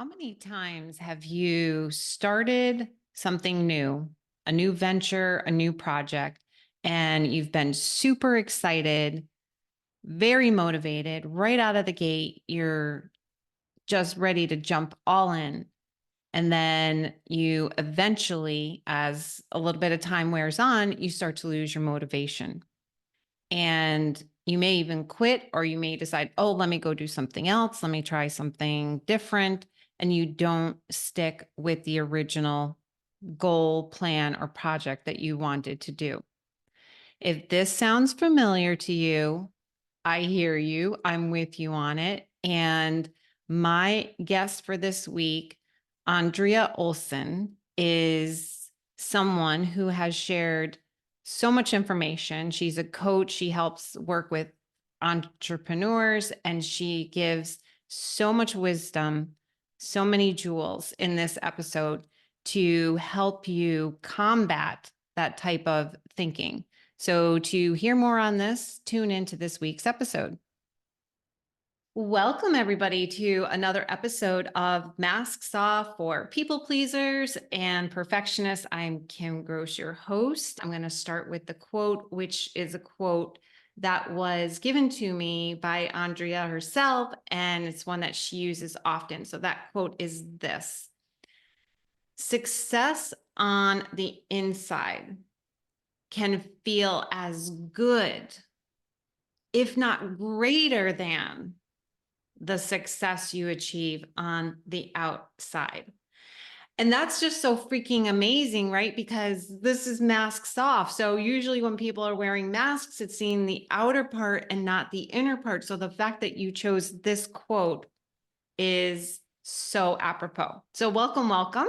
How many times have you started something new, a new venture, a new project, and you've been super excited, very motivated right out of the gate? You're just ready to jump all in. And then you eventually, as a little bit of time wears on, you start to lose your motivation. And you may even quit, or you may decide, oh, let me go do something else. Let me try something different. And you don't stick with the original goal, plan, or project that you wanted to do. If this sounds familiar to you, I hear you. I'm with you on it. And my guest for this week, Andrea Olson, is someone who has shared so much information. She's a coach. She helps work with entrepreneurs, and she gives so much wisdom, so many jewels in this episode to help you combat that type of thinking. So to hear more on this, tune into this week's episode. Welcome, everybody, to another episode of Masks Off for People Pleasers and Perfectionists. I'm Kim Gross, your host. I'm going to start with the quote, which is a quote that was given to me by Andrea herself, and it's one that she uses often. So that quote is this: "Success on the inside can feel as good, if not greater than, the success you achieve on the outside." And that's just so freaking amazing, right? Because this is masks off. So usually when people are wearing masks, it's seeing the outer part and not the inner part. So the fact that you chose this quote is so apropos. So welcome, welcome.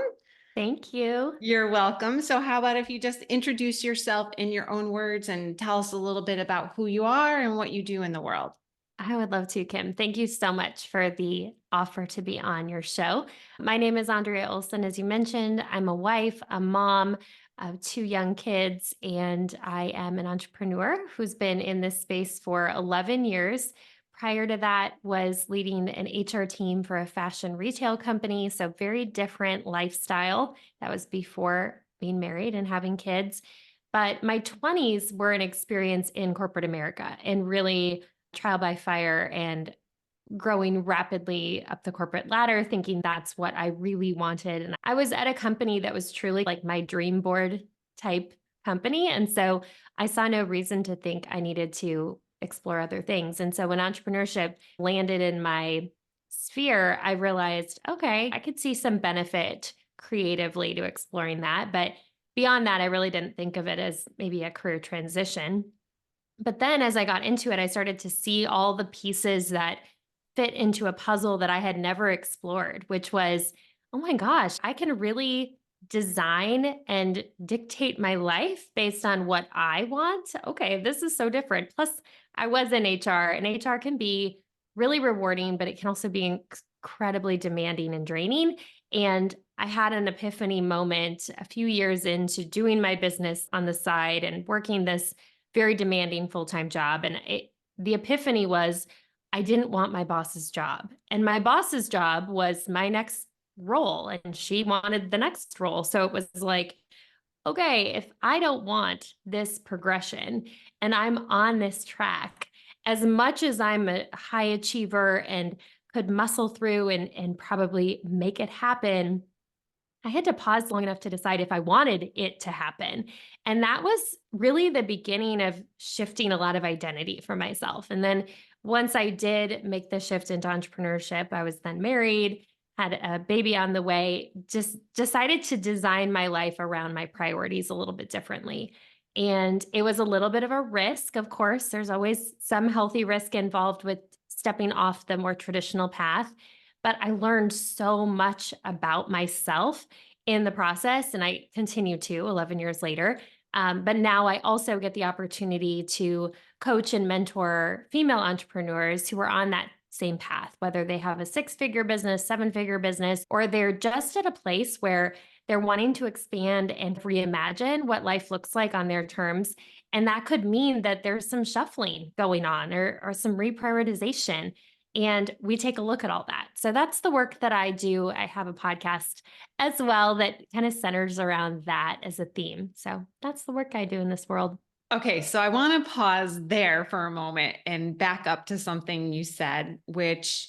Thank you. You're welcome. So how about if you just introduce yourself in your own words and tell us a little bit about who you are and what you do in the world? I would love to, Kim. Thank you so much for the offer to be on your show. My name is Andrea Olson. As you mentioned, I'm a wife, a mom of two young kids, and I am an entrepreneur who's been in this space for 11 years. Prior to that, was leading an HR team for a fashion retail company, so very different lifestyle. That was before being married and having kids. But my 20s were an experience in corporate America and really trial by fire and growing rapidly up the corporate ladder, thinking that's what I really wanted. And I was at a company that was truly like my dream board type company. And so I saw no reason to think I needed to explore other things. And so when entrepreneurship landed in my sphere, I realized, okay, I could see some benefit creatively to exploring that. But beyond that, I really didn't think of it as maybe a career transition. But then as I got into it, I started to see all the pieces that fit into a puzzle that I had never explored, which was, oh my gosh, I can really design and dictate my life based on what I want. Okay, this is so different. Plus, I was in HR, and HR can be really rewarding, but it can also be incredibly demanding and draining. And I had an epiphany moment a few years into doing my business on the side and working this very demanding full-time job. And the epiphany was I didn't want my boss's job. And my boss's job was my next role, and she wanted the next role. So it was like, okay, if I don't want this progression and I'm on this track, as much as I'm a high achiever and could muscle through and probably make it happen, I had to pause long enough to decide if I wanted it to happen. And that was really the beginning of shifting a lot of identity for myself. And then once I did make the shift into entrepreneurship, I was then married, had a baby on the way, just decided to design my life around my priorities a little bit differently. And it was a little bit of a risk. Of course, there's always some healthy risk involved with stepping off the more traditional path, but I learned so much about myself in the process, and I continue to 11 years later. But now I also get the opportunity to coach and mentor female entrepreneurs who are on that same path, whether they have a six-figure business, seven-figure business, or they're just at a place where they're wanting to expand and reimagine what life looks like on their terms. And that could mean that there's some shuffling going on or some reprioritization. And we take a look at all that. So that's the work that I do. I have a podcast as well that kind of centers around that as a theme. So that's the work I do in this world. Okay, so I want to pause there for a moment and back up to something you said, which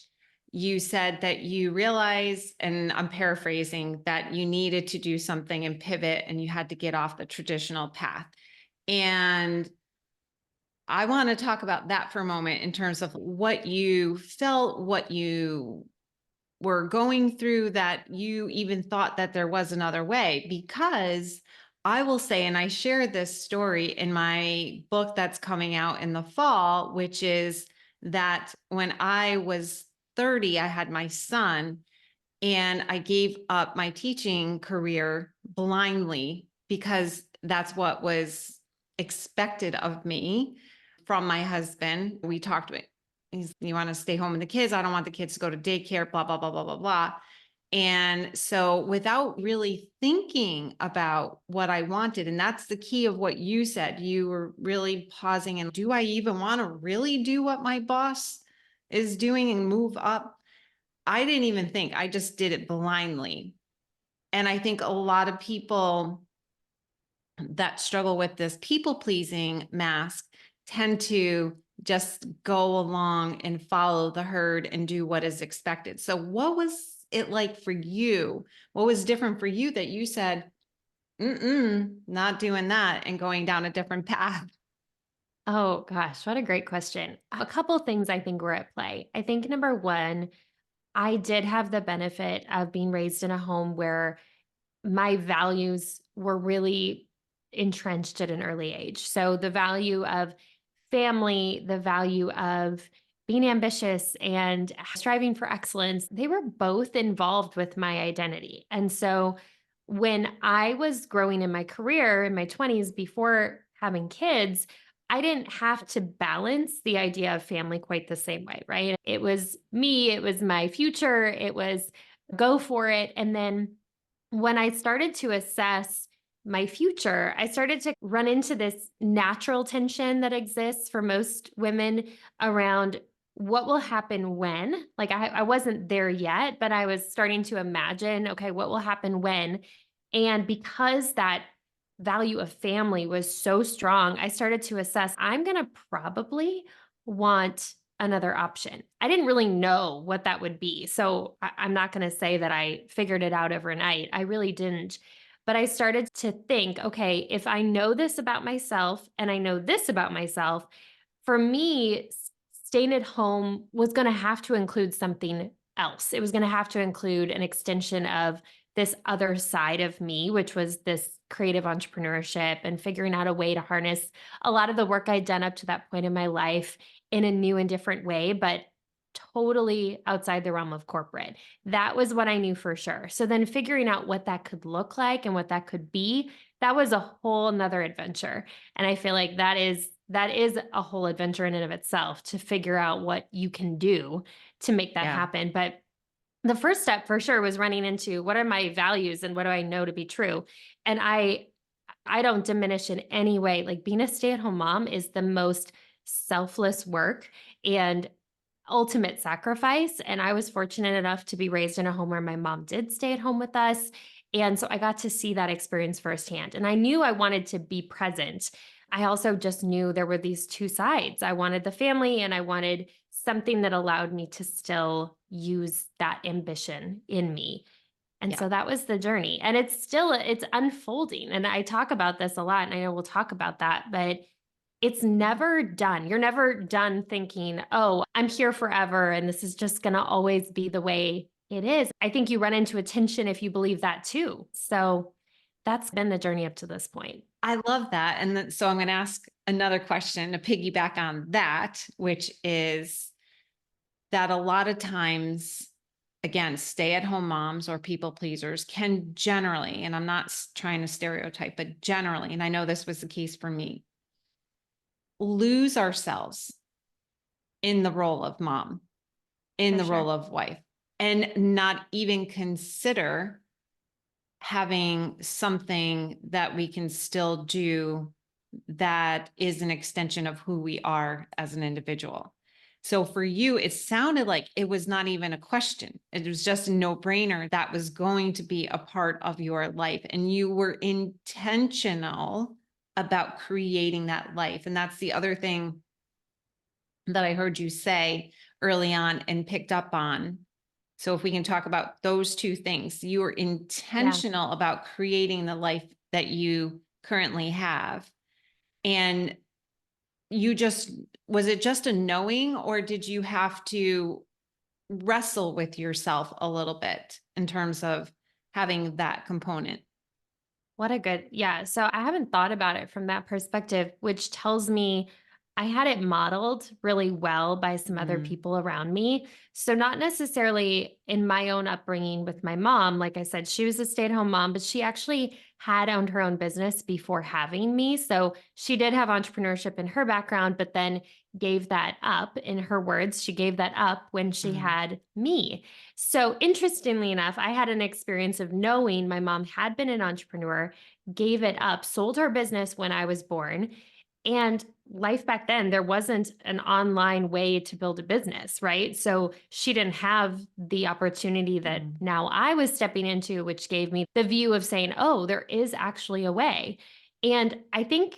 you said that you realized, and I'm paraphrasing, that you needed to do something and pivot and you had to get off the traditional path. And I want to talk about that for a moment in terms of what you felt, what you were going through, that you even thought that there was another way. Because I will say, and I share this story in my book that's coming out in the fall, which is that when I was 30, I had my son, and I gave up my teaching career blindly because that's what was expected of me from my husband. We talked about, you want to stay home with the kids. I don't want the kids to go to daycare, blah, blah, blah, blah, blah, blah. And so without really thinking about what I wanted, and that's the key of what you said, you were really pausing and, do I even want to really do what my boss is doing and move up? I didn't even think, I just did it blindly. And I think a lot of people that struggle with this people pleasing mask tend to just go along and follow the herd and do what is expected. So what was it like for you? What was different for you that you said, not doing that, and going down a different path? Oh gosh, what a great question. A couple things I think were at play. I think number one, I did have the benefit of being raised in a home where my values were really entrenched at an early age. So the value of family, the value of being ambitious and striving for excellence, they were both involved with my identity. And so when I was growing in my career in my 20s before having kids, I didn't have to balance the idea of family quite the same way, right? It was me, it was my future, it was go for it. And then when I started to assess my future, I started to run into this natural tension that exists for most women around what will happen when. Like, I wasn't there yet, but I was starting to imagine, okay, what will happen when? And because that value of family was so strong, I started to assess I'm going to probably want another option. I didn't really know what that would be. So I'm not going to say that I figured it out overnight. I really didn't. But I started to think, okay, if I know this about myself and I know this about myself, for me, staying at home was going to have to include something else. It was going to have to include an extension of this other side of me, which was this creative entrepreneurship and figuring out a way to harness a lot of the work I'd done up to that point in my life in a new and different way, but totally outside the realm of corporate. That was what I knew for sure. So then figuring out what that could look like and what that could be, that was a whole nother adventure. And I feel like that is a whole adventure in and of itself to figure out what you can do to make that Yeah. happen. But the first step for sure was running into what are my values and what do I know to be true? And I don't diminish in any way. Like being a stay-at-home mom is the most selfless work and ultimate sacrifice. And I was fortunate enough to be raised in a home where my mom did stay at home with us. And so I got to see that experience firsthand. And I knew I wanted to be present. I also just knew there were these two sides. I wanted the family and I wanted something that allowed me to still use that ambition in me. And Yeah. so that was the journey. And it's unfolding. And I talk about this a lot and I know we'll talk about that, but it's never done. You're never done thinking, "Oh, I'm here forever and this is just going to always be the way it is." I think you run into a tension if you believe that too. So that's been the journey up to this point. I love that. And so I'm going to ask another question to piggyback on that, which is that a lot of times, again, stay at home moms or people pleasers can generally, and I'm not trying to stereotype, but generally, and I know this was the case for me, lose ourselves in the role of mom, in For the sure. role of wife, and not even consider having something that we can still do that is an extension of who we are as an individual. So for you, it sounded like it was not even a question. It was just a no-brainer that was going to be a part of your life. And you were intentional about creating that life. And that's the other thing that I heard you say early on and picked up on. So if we can talk about those two things, you are Yeah. intentional about creating the life that you currently have. And you just, was it just a knowing, or did you have to wrestle with yourself a little bit in terms of having that component? What a good, yeah. So I haven't thought about it from that perspective, which tells me I had it modeled really well by some other Mm, people around me. So, not necessarily in my own upbringing with my mom. Like I said, she was a stay at home mom, but she actually had owned her own business before having me. So, she did have entrepreneurship in her background, but then gave that up. In her words, she gave that up when she mm, had me. So, interestingly enough, I had an experience of knowing my mom had been an entrepreneur, gave it up, sold her business when I was born. And life back then, there wasn't an online way to build a business, right? So she didn't have the opportunity that mm, now I was stepping into, which gave me the view of saying, oh, there is actually a way. And I think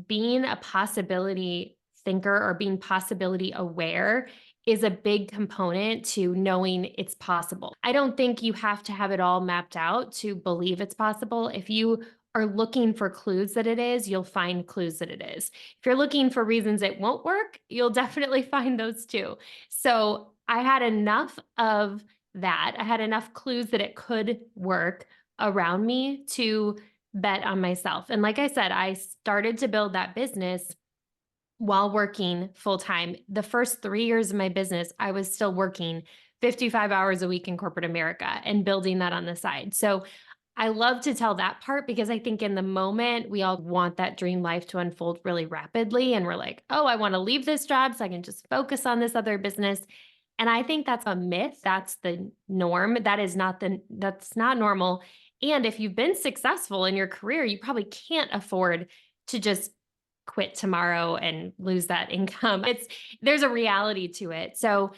being a possibility thinker or being possibility aware is a big component to knowing it's possible. I don't think you have to have it all mapped out to believe it's possible. If you are looking for clues that it is, you'll find clues that it is. If you're looking for reasons it won't work, you'll definitely find those too. So I had enough of that. I had enough clues that it could work around me to bet on myself. And like I said, I started to build that business while working full time. The first 3 years of my business, I was still working 55 hours a week in corporate America and building that on the side. So I love to tell that part because I think in the moment, we all want that dream life to unfold really rapidly. And we're like, oh, I want to leave this job so I can just focus on this other business. And I think that's a myth. That's the norm. That's not normal. And if you've been successful in your career, you probably can't afford to just quit tomorrow and lose that income. There's a reality to it. So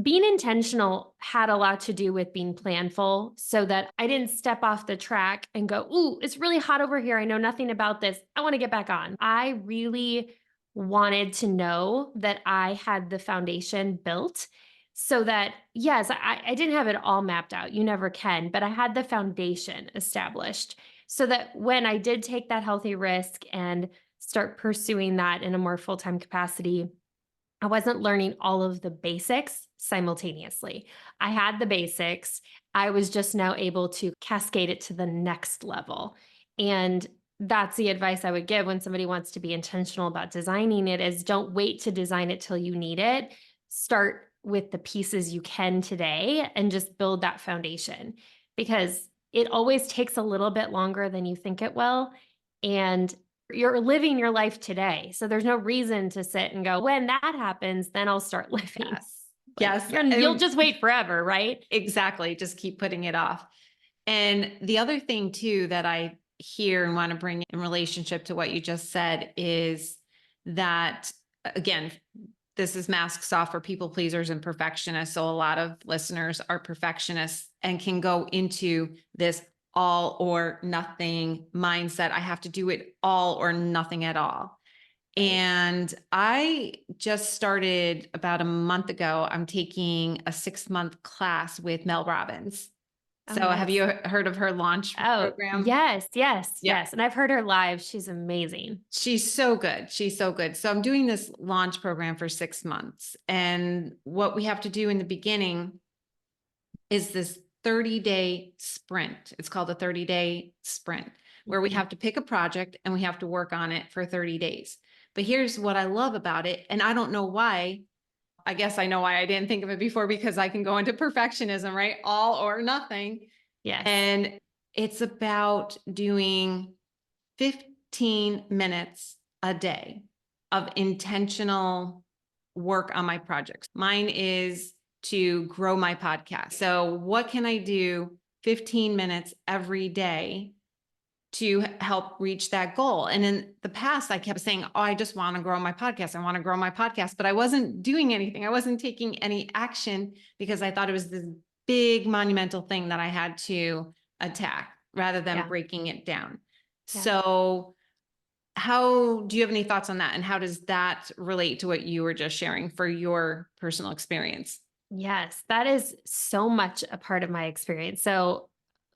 being intentional had a lot to do with being planful so that I didn't step off the track and go, ooh, it's really hot over here. I know nothing about this. I want to get back on. I really wanted to know that I had the foundation built so that, yes, I didn't have it all mapped out. You never can, but I had the foundation established so that when I did take that healthy risk and start pursuing that in a more full time capacity, I wasn't learning all of the basics simultaneously. I had the basics. I was just now able to cascade it to the next level. And that's the advice I would give when somebody wants to be intentional about designing it is don't wait to design it till you need it. Start with the pieces you can today and just build that foundation because it always takes a little bit longer than you think it will. And you're living your life today. So there's no reason to sit and go, when that happens, then I'll start living. yes. Like Yes. you'll just wait forever, right? Exactly. Just keep putting it off. And the other thing too that I hear and want to bring in relationship to what you just said is that, again, this is masks off for people pleasers and perfectionists. So a lot of listeners are perfectionists and can go into this all or nothing mindset. I have to do it all or nothing at all. Right. And I just started about a month ago. I'm taking a 6-month class with Mel Robbins. Oh, So have nice. you heard of her launch Oh, program? yes, yes, Yeah. yes. And I've heard her live. She's amazing. She's so good. She's so good. So I'm doing this launch program for 6 months. And what we have to do in the beginning is this 30-day sprint. It's called a 30-day sprint, where we Mhm. have to pick a project and we have to work on it for 30 days. But here's what I love about it. And I don't know why. I guess I know why I didn't think of it before, because I can go into perfectionism, right? All or nothing. Yes. And it's about doing 15 minutes a day of intentional work on my projects. Mine is to grow my podcast. So, what can I do 15 minutes every day to help reach that goal. And in the past, I kept saying, oh, I just want to grow my podcast. I want to grow my podcast, but I wasn't doing anything. I wasn't taking any action because I thought it was this big monumental thing that I had to attack rather than Yeah. breaking it down. Yeah. So how do you have any thoughts on that? And how does that relate to what you were just sharing for your personal experience? Yes, that is so much a part of my experience. So,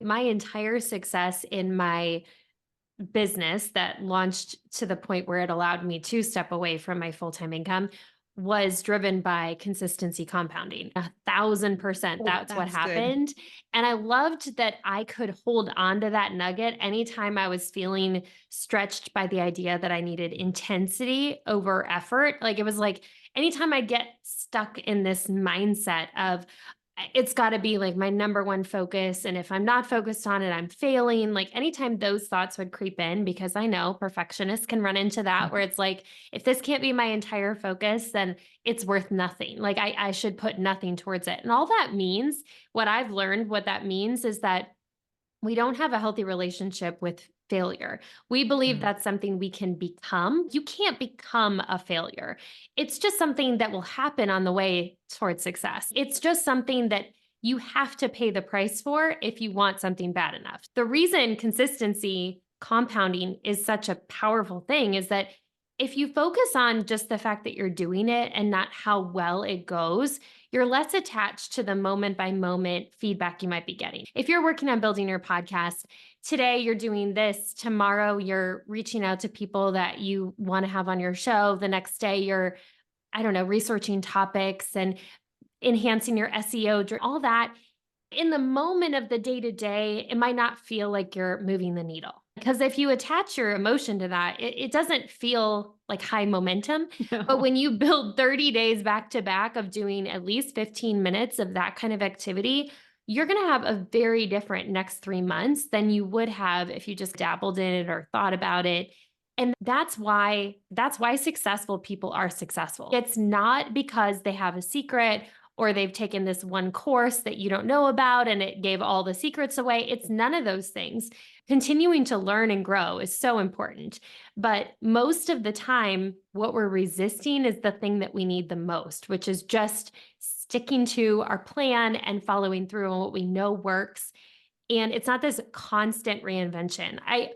my entire success in my business that launched to the point where it allowed me to step away from my full-time income was driven by consistency compounding. 1,000%, Oh, that's what that's good. happened. And I loved that I could hold on to that nugget anytime I was feeling stretched by the idea that I needed intensity over effort. Like it was like anytime I get stuck in this mindset of it's got to be like my number one focus. And if I'm not focused on it, I'm failing. Like anytime those thoughts would creep in, because I know perfectionists can run into that where it's like, if this can't be my entire focus, then it's worth nothing. Like I should put nothing towards it. And all that means, what I've learned, what that means is that we don't have a healthy relationship with failure. We believe Mm. that's something we can become. You can't become a failure. It's just something that will happen on the way towards success. It's just something that you have to pay the price for if you want something bad enough. The reason consistency compounding is such a powerful thing is that if you focus on just the fact that you're doing it and not how well it goes, you're less attached to the moment by moment feedback you might be getting. If you're working on building your podcast, today you're doing this, tomorrow you're reaching out to people that you want to have on your show, the next day you're, I don't know, researching topics and enhancing your SEO, all that in the moment of the day to day, it might not feel like you're moving the needle. Because if you attach your emotion to that, it doesn't feel like high momentum. But No. when you build 30 days back to back of doing at least 15 minutes of that kind of activity, you're going to have a very different next 3 months than you would have if you just dabbled in it or thought about it. And that's why successful people are successful. It's not because they have a secret or they've taken this one course that you don't know about and it gave all the secrets away. It's none of those things. Continuing to learn and grow is so important. But most of the time, what we're resisting is the thing that we need the most, which is just sticking to our plan and following through on what we know works. And it's not this constant reinvention. I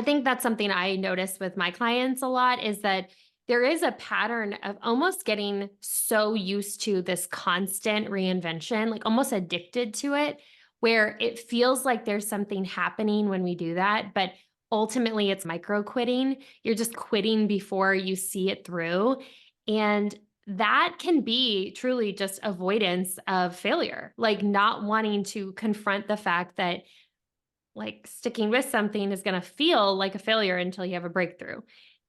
think that's something I notice with my clients a lot is that there is a pattern of almost getting so used to this constant reinvention, like almost addicted to it, where it feels like there's something happening when we do that. But ultimately, it's micro quitting. You're just quitting before you see it through. And that can be truly just avoidance of failure, like not wanting to confront the fact that like sticking with something is going to feel like a failure until you have a breakthrough.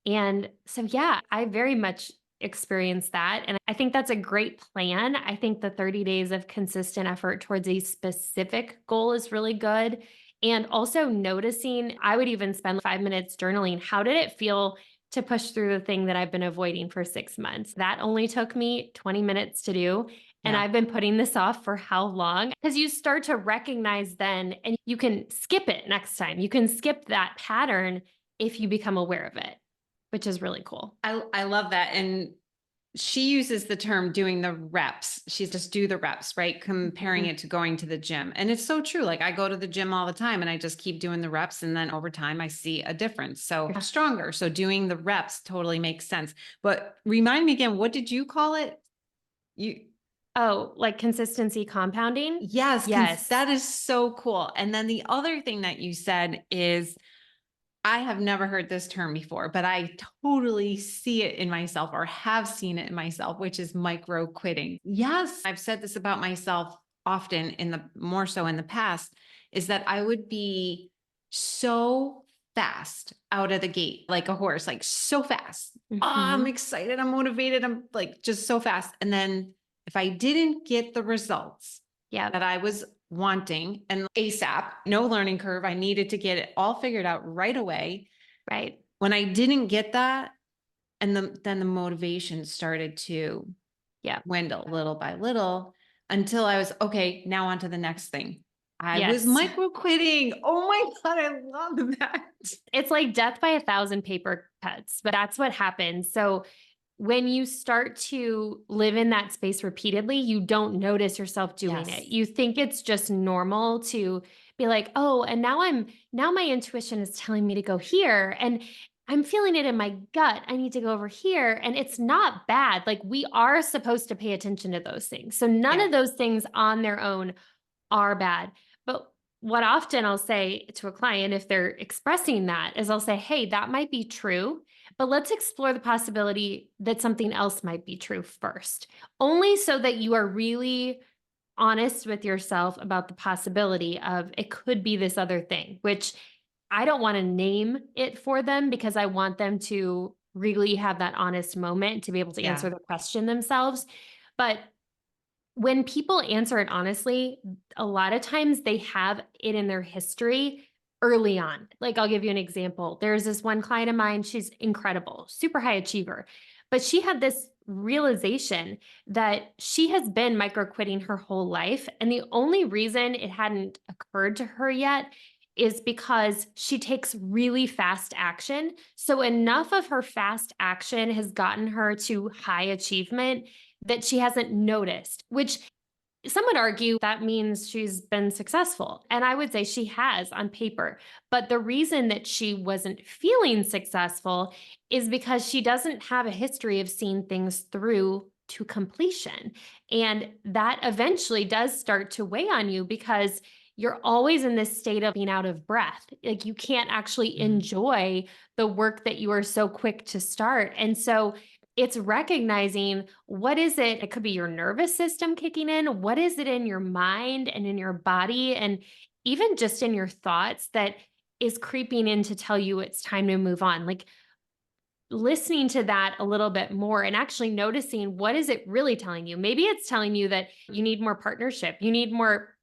And so, yeah, I very much experienced that. And I think that's a great plan. I think the 30 days of consistent effort towards a specific goal is really good. And also noticing, I would even spend 5 minutes journaling. How did it feel to push through the thing that I've been avoiding for 6 months? That only took me 20 minutes to do. And Yeah. I've been putting this off for how long? Because you start to recognize then, and you can skip it next time. You can skip that pattern if you become aware of it, which is really cool. I love that. And she uses the term doing the reps. She's just do the reps, right? Comparing Mhm. it to going to the gym. And it's so true. Like I go to the gym all the time and I just keep doing the reps. And then over time I see a difference. So I'm stronger. So doing the reps totally makes sense. But remind me again, what did you call it? You, Oh, like consistency compounding? yes, Yes. that is so cool. And then the other thing that you said is I have never heard this term before, but I totally see it in myself or have seen it in myself, which is micro quitting. Yes, I've said this about myself often in the more so in the past, is that I would be so fast out of the gate, like a horse, like so fast. Oh, I'm Mhm. excited. I'm motivated. I'm like just so fast. And then if I didn't get the results Yep. that I was wanting and ASAP, no learning curve. I needed to get it all figured out right away. Right. When I didn't get that, and then the motivation started to Yep. dwindle little by little until I was okay, now on to the next thing. I was Yes. microquitting. Oh my God, I love that. It's like death by a thousand paper cuts, but that's what happens. So when you start to live in that space repeatedly, you don't notice yourself doing it. Yes. You think it's just normal to be like, "Oh, and now my intuition is telling me to go here and I'm feeling it in my gut. I need to go over here." And it's not bad. Like we are supposed to pay attention to those things. So none Yeah. of those things on their own are bad. But what often I'll say to a client if they're expressing that is I'll say, "Hey, that might be true, but let's explore the possibility that something else might be true first." Only so that you are really honest with yourself about the possibility of it could be this other thing, which I don't want to name it for them because I want them to really have that honest moment to be able to Yeah. answer the question themselves. But when people answer it honestly, a lot of times they have it in their history early on. Like, I'll give you an example. There's this one client of mine, she's incredible, super high achiever, but she had this realization that she has been micro quitting her whole life. And the only reason it hadn't occurred to her yet is because she takes really fast action. So, enough of her fast action has gotten her to high achievement that she hasn't noticed, which some would argue that means she's been successful. And I would say she has on paper. But the reason that she wasn't feeling successful is because she doesn't have a history of seeing things through to completion. And that eventually does start to weigh on you because you're always in this state of being out of breath. Like you can't actually Mhm. enjoy the work that you are so quick to start. And so it's recognizing what is it? It could be your nervous system kicking in. What is it in your mind and in your body and even just in your thoughts that is creeping in to tell you it's time to move on? Like listening to that a little bit more and actually noticing what is it really telling you? Maybe it's telling you that you need more partnership, you need more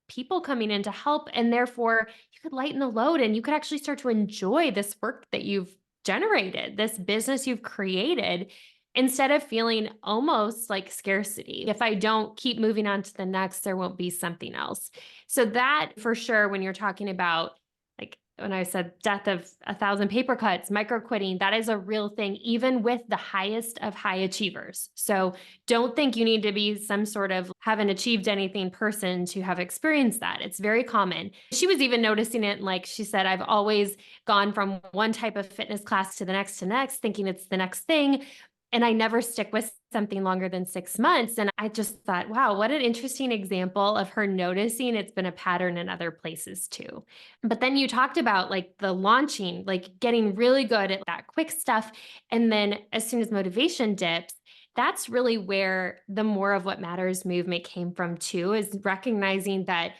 people coming in to help, and therefore you could lighten the load and you could actually start to enjoy this work that you've generated, this business you've created, instead of feeling almost like scarcity. If I don't keep moving on to the next, there won't be something else. So that for sure, when you're talking about like when I said death of a thousand paper cuts, micro quitting, that is a real thing, even with the highest of high achievers. So don't think you need to be some sort of haven't achieved anything person to have experienced that. It's very common. She was even noticing it. Like she said, I've always gone from one type of fitness class to the next, thinking it's the next thing. And I never stick with something longer than 6 months. And I just thought, wow, what an interesting example of her noticing it's been a pattern in other places too. But then you talked about like the launching, like getting really good at that quick stuff. And then as soon as motivation dips, that's really where the more of what matters movement came from too, is recognizing that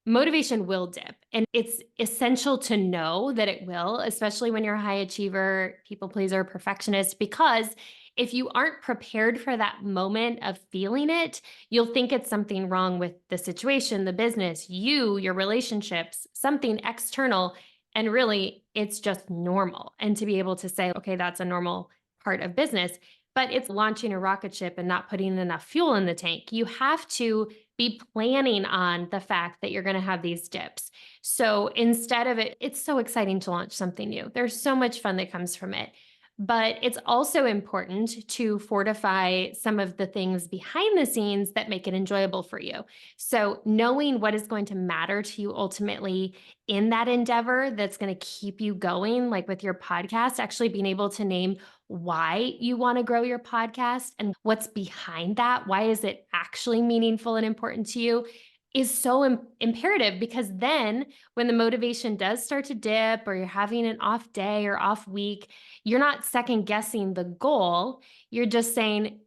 motivation will dip. And it's essential to know that it will, especially when you're a high achiever, people pleaser, perfectionist, because if you aren't prepared for that moment of feeling it, you'll think it's something wrong with the situation, the business, you, your relationships, something external. And really, it's just normal. And to be able to say, okay, that's a normal part of business, but it's launching a rocket ship and not putting enough fuel in the tank. You have to be planning on the fact that you're going to have these dips. So instead of it, it's so exciting to launch something new. There's so much fun that comes from it. But it's also important to fortify some of the things behind the scenes that make it enjoyable for you. So, knowing what is going to matter to you ultimately in that endeavor that's going to keep you going, like with your podcast, actually being able to name why you want to grow your podcast and what's behind that. Why is it actually meaningful and important to you? Is so imperative because then when the motivation does start to dip or you're having an off day or off week, you're not second guessing the goal. You're just saying,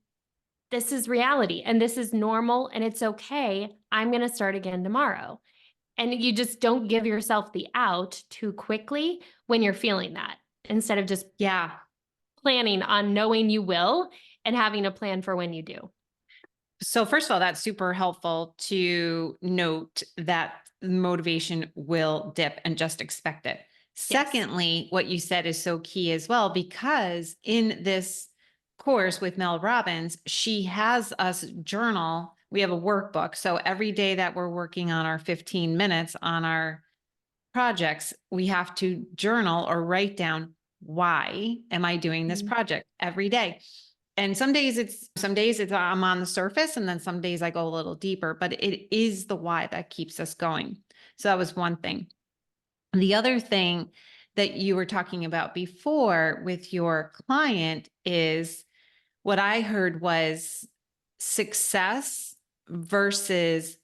this is reality and this is normal and it's okay. I'm going to start again tomorrow. And you just don't give yourself the out too quickly when you're feeling that instead of just Yeah. planning on knowing you will and having a plan for when you do. So first of all, that's super helpful to note that motivation will dip and just expect it. Yes. Secondly, what you said is so key as well, because in this course with Mel Robbins, she has us journal we have a workbook. So every day that we're working on our 15 minutes on our projects, we have to journal or write down, why am I doing this Mhm. project every day? And some days it's I'm on the surface, and then some days I go a little deeper, but it is the why that keeps us going. So that was one thing. The other thing that you were talking about before with your client is, what I heard was success versus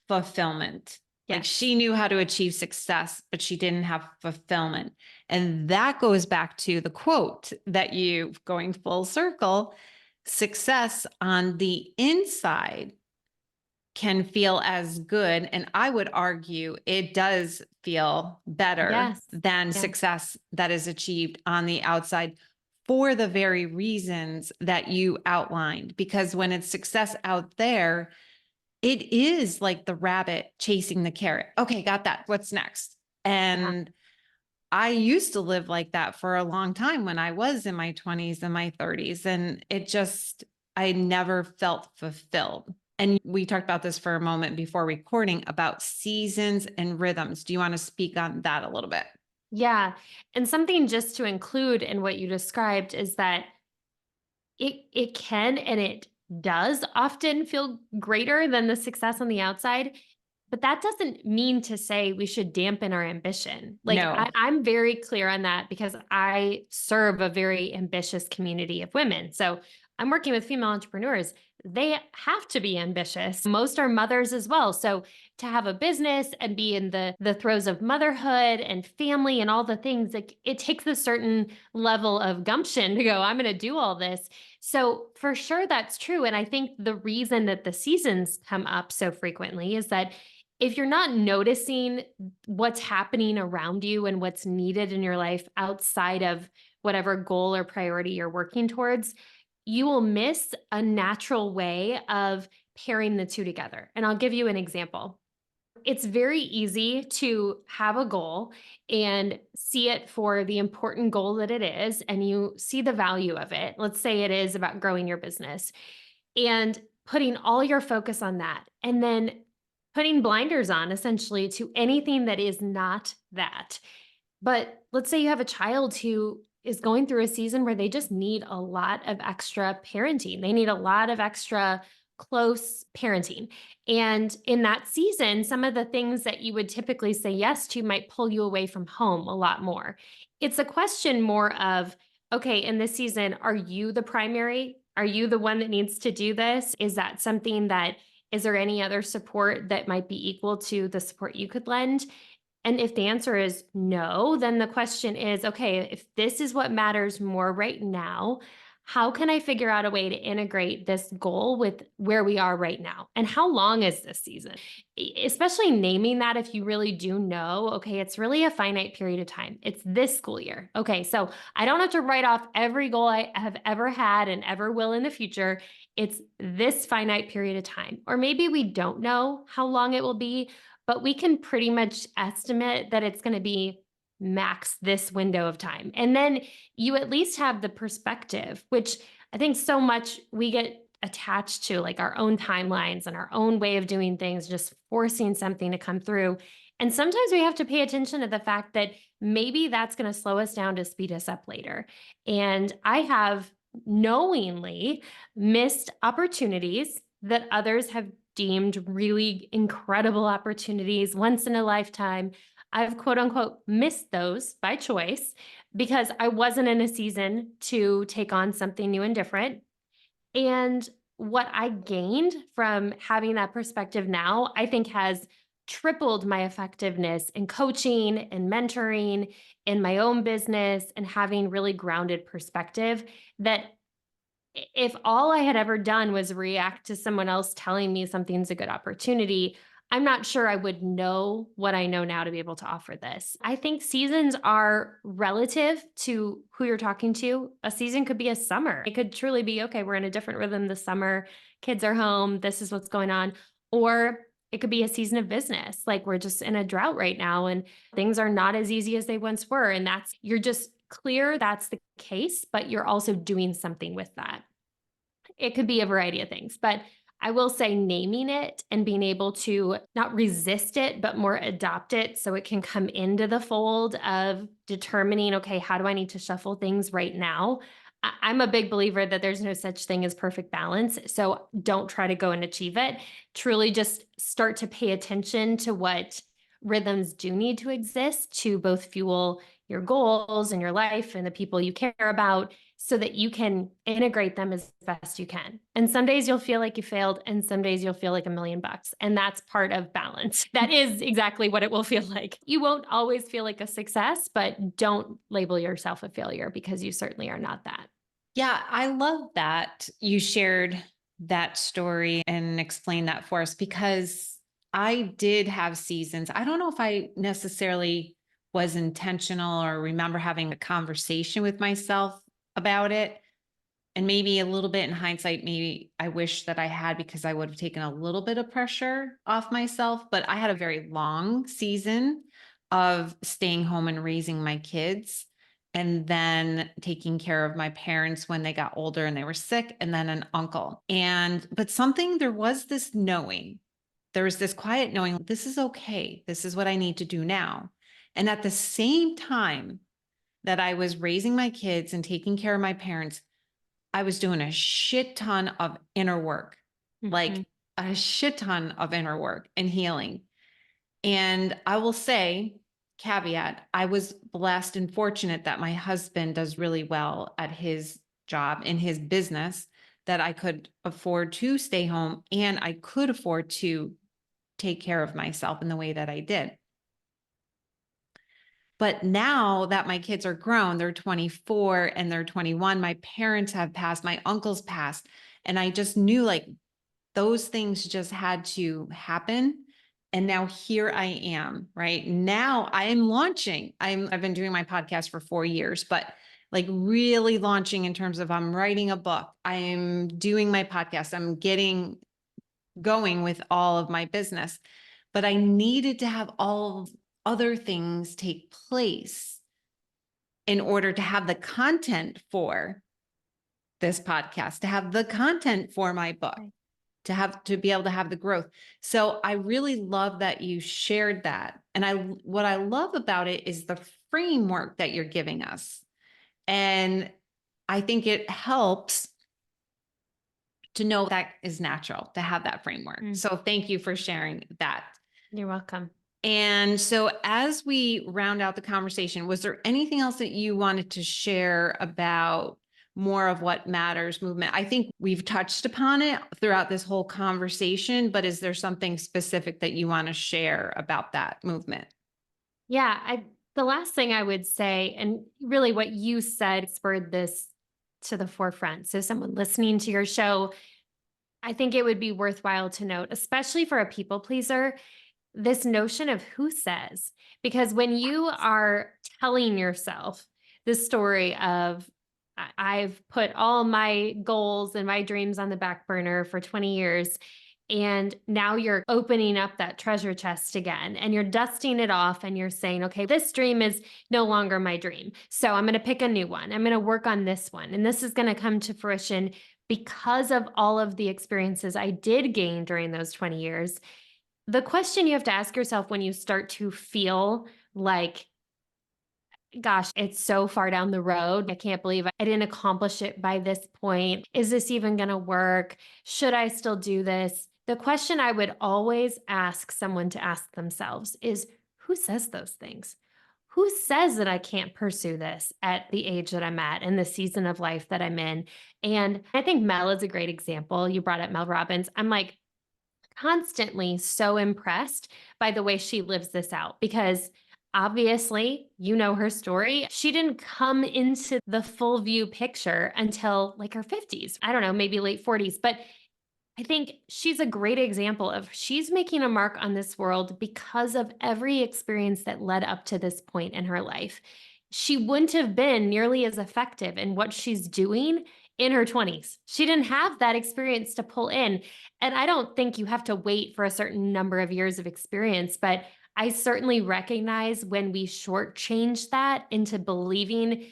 fulfillment. Like, Yes. she knew how to achieve success, but she didn't have fulfillment. And that goes back to the quote that you, going full circle, success on the inside can feel as good. And I would argue it does feel better Yes. than Yes. success that is achieved on the outside, for the very reasons that you outlined. Because when it's success out there, it is like the rabbit chasing the carrot. Okay, got that. What's next? Yeah. And I used to live like that for a long time when I was in my 20s and my 30s. And I never felt fulfilled. And we talked about this for a moment before recording about seasons and rhythms. Do you want to speak on that a little bit? Yeah. And something just to include in what you described is that it can and it does often feel greater than the success on the outside, but that doesn't mean to say we should dampen our ambition. Like No, I'm very clear on that because I serve a very ambitious community of women. So I'm working with female entrepreneurs. They have to be ambitious. Most are mothers as well. So to have a business and be in the throes of motherhood and family and all the things, like it takes a certain level of gumption to go, I'm going to do all this. So for sure that's true. And I think the reason that the seasons come up so frequently is that if you're not noticing what's happening around you and what's needed in your life outside of whatever goal or priority you're working towards, you will miss a natural way of pairing the two together. And I'll give you an example. It's very easy to have a goal and see it for the important goal that it is, and you see the value of it. Let's say it is about growing your business and putting all your focus on that, and then putting blinders on essentially to anything that is not that. But let's say you have a child who is going through a season where they just need a lot of extra parenting. They need a lot of extra close parenting. And in that season, some of the things that you would typically say yes to might pull you away from home a lot more. It's a question more of, okay, in this season, are you the primary? Are you the one that needs to do this? Is that something that, is there any other support that might be equal to the support you could lend? And if the answer is no, then the question is, okay, if this is what matters more right now, how can I figure out a way to integrate this goal with where we are right now? And how long is this season? Especially naming that if you really do know, okay, it's really a finite period of time. It's this school year. Okay, so I don't have to write off every goal I have ever had and ever will in the future. It's this finite period of time. Or maybe we don't know how long it will be, but we can pretty much estimate that it's going to be max this window of time. And then you at least have the perspective, which I think so much we get attached to, like our own timelines and our own way of doing things, just forcing something to come through. And sometimes we have to pay attention to the fact that maybe that's going to slow us down to speed us up later. And I have knowingly missed opportunities that others have deemed really incredible opportunities once in a lifetime. I've quote unquote missed those by choice because I wasn't in a season to take on something new and different. And what I gained from having that perspective now, I think has tripled my effectiveness in coaching and mentoring in my own business and having really grounded perspective that if all I had ever done was react to someone else telling me something's a good opportunity, I'm not sure I would know what I know now to be able to offer this. I think seasons are relative to who you're talking to. A season could be a summer. It could truly be, okay, we're in a different rhythm this summer. Kids are home. This is what's going on. Or it could be a season of business. Like we're just in a drought right now and things are not as easy as they once were. And you're just clear that's the case, but you're also doing something with that. It could be a variety of things, but I will say naming it and being able to not resist it, but more adopt it so it can come into the fold of determining, okay, how do I need to shuffle things right now? I'm a big believer that there's no such thing as perfect balance. So don't try to go and achieve it. Truly just start to pay attention to what rhythms do need to exist to both fuel your goals and your life and the people you care about so that you can integrate them as best you can. And some days you'll feel like you failed, and some days you'll feel like $1,000,000. And that's part of balance. That is exactly what it will feel like. You won't always feel like a success, but don't label yourself a failure because you certainly are not that. Yeah, I love that you shared that story and explained that for us because I did have seasons. I don't know if I necessarily was intentional or remember having a conversation with myself about it. And maybe a little bit in hindsight, maybe I wish that I had because I would have taken a little bit of pressure off myself. But I had a very long season of staying home and raising my kids and then taking care of my parents when they got older and they were sick, and then an uncle. But there was this knowing, there was this quiet knowing, this is okay. This is what I need to do now. And at the same time that I was raising my kids and taking care of my parents, I was doing a shit ton of inner work, Mhm. like a shit ton of inner work and healing. And I will say, caveat, I was blessed and fortunate that my husband does really well at his job in his business, that I could afford to stay home and I could afford to take care of myself in the way that I did. But now that my kids are grown, they're 24 and they're 21, my parents have passed, my uncles passed. And I just knew like those things just had to happen. And now here I am, right? Now I am launching. I've been doing my podcast for 4 years, but like really launching in terms of I'm writing a book, I'm doing my podcast, I'm getting going with all of my business. But I needed to have all other things take place in order to have the content for this podcast, to have the content for my book, Right. to be able to have the growth. So I really love that you shared that. And what I love about it is the framework that you're giving us. And I think it helps to know that is natural to have that framework. Mm. So thank you for sharing that. You're welcome. And so, as we round out the conversation, was there anything else that you wanted to share about more of what matters movement? I think we've touched upon it throughout this whole conversation, but is there something specific that you want to share about that movement? Yeah, the last thing I would say, and really what you said spurred this to the forefront. So, someone listening to your show, I think it would be worthwhile to note, especially for a people pleaser, this notion of who says. Because when you are telling yourself the story of, I've put all my goals and my dreams on the back burner for 20 years. And now you're opening up that treasure chest again and you're dusting it off and you're saying, okay, this dream is no longer my dream. So I'm going to pick a new one. I'm going to work on this one. And this is going to come to fruition because of all of the experiences I did gain during those 20 years. The question you have to ask yourself when you start to feel like, gosh, it's so far down the road. I can't believe I didn't accomplish it by this point. Is this even going to work? Should I still do this? The question I would always ask someone to ask themselves is, who says those things? Who says that I can't pursue this at the age that I'm at and the season of life that I'm in? And I think Mel is a great example. You brought up Mel Robbins. I'm like, constantly so impressed by the way she lives this out because obviously, you know her story. She didn't come into the full view picture until like her 50s. I don't know, maybe late 40s, but I think she's a great example of she's making a mark on this world because of every experience that led up to this point in her life. She wouldn't have been nearly as effective in what she's doing in her 20s. She didn't have that experience to pull in. And I don't think you have to wait for a certain number of years of experience, but I certainly recognize when we shortchange that into believing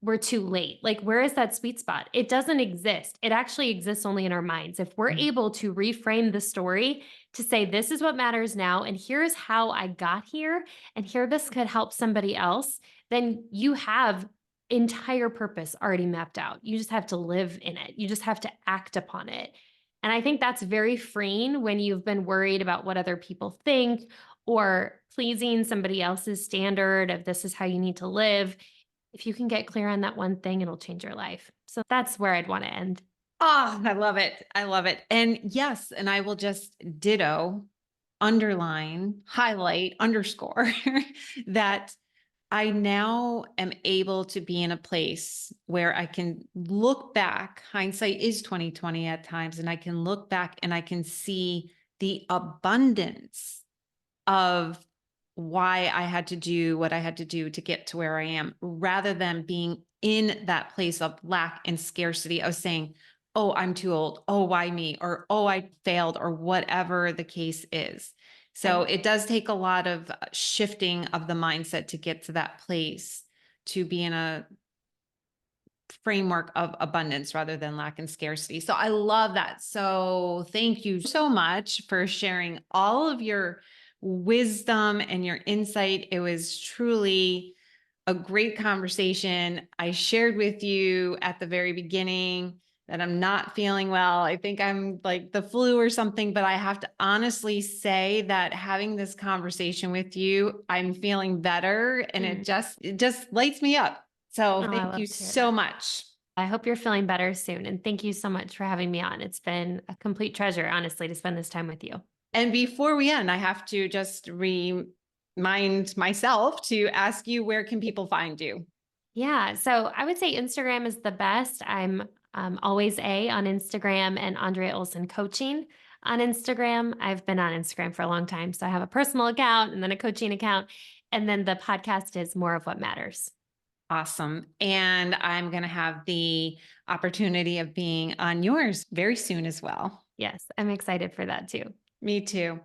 we're too late. Like, where is that sweet spot? It doesn't exist. It actually exists only in our minds. If we're Mm. able to reframe the story to say, this is what matters now, and here's how I got here, and here this could help somebody else, then you have entire purpose already mapped out. You just have to live in it. You just have to act upon it. And I think that's very freeing when you've been worried about what other people think or pleasing somebody else's standard of this is how you need to live. If you can get clear on that one thing, it'll change your life. So that's where I'd want to end. Oh, I love it. I love it. And yes, and I will just ditto, underline, highlight, underscore that I now am able to be in a place where I can look back. Hindsight is 2020 at times, and I can look back and I can see the abundance of why I had to do what I had to do to get to where I am, rather than being in that place of lack and scarcity of saying, oh, I'm too old. Oh, why me? Or, oh, I failed, or whatever the case is. So Right. it does take a lot of shifting of the mindset to get to that place, to be in a framework of abundance rather than lack and scarcity. So I love that. So thank you so much for sharing all of your wisdom and your insight. It was truly a great conversation. I shared with you at the very beginning that I'm not feeling well. I think I'm like the flu or something, but I have to honestly say that having this conversation with you, I'm feeling better, and Mm. it just lights me up. So Oh, I thank you love to hear so that. much. I hope you're feeling better soon. And thank you so much for having me on. It's been a complete treasure, honestly, to spend this time with you. And before we end, I have to just remind myself to ask you, where can people find you? Yeah. So I would say Instagram is the best. I'm always A on Instagram and Andrea Olson Coaching on Instagram. I've been on Instagram for a long time. So I have a personal account and then a coaching account. And then the podcast is More of What Matters. Awesome. And I'm going to have the opportunity of being on yours very soon as well. Yes, I'm excited for that too. Me too.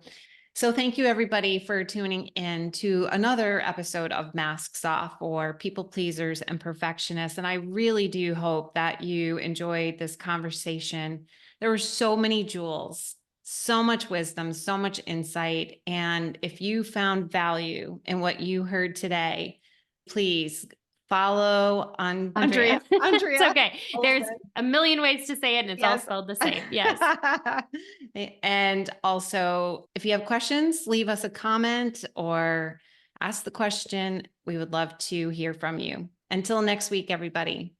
So thank you everybody for tuning in to another episode of Masks Off, or People Pleasers and Perfectionists. And I really do hope that you enjoyed this conversation. There were so many jewels, so much wisdom, so much insight. And if you found value in what you heard today, please follow on Andrea. It's Andrea okay. There's Olson. a million ways to say it and it's all Yes. spelled the same. Yes. And also, if you have questions, leave us a comment or ask the question. We would love to hear from you. Until next week, everybody.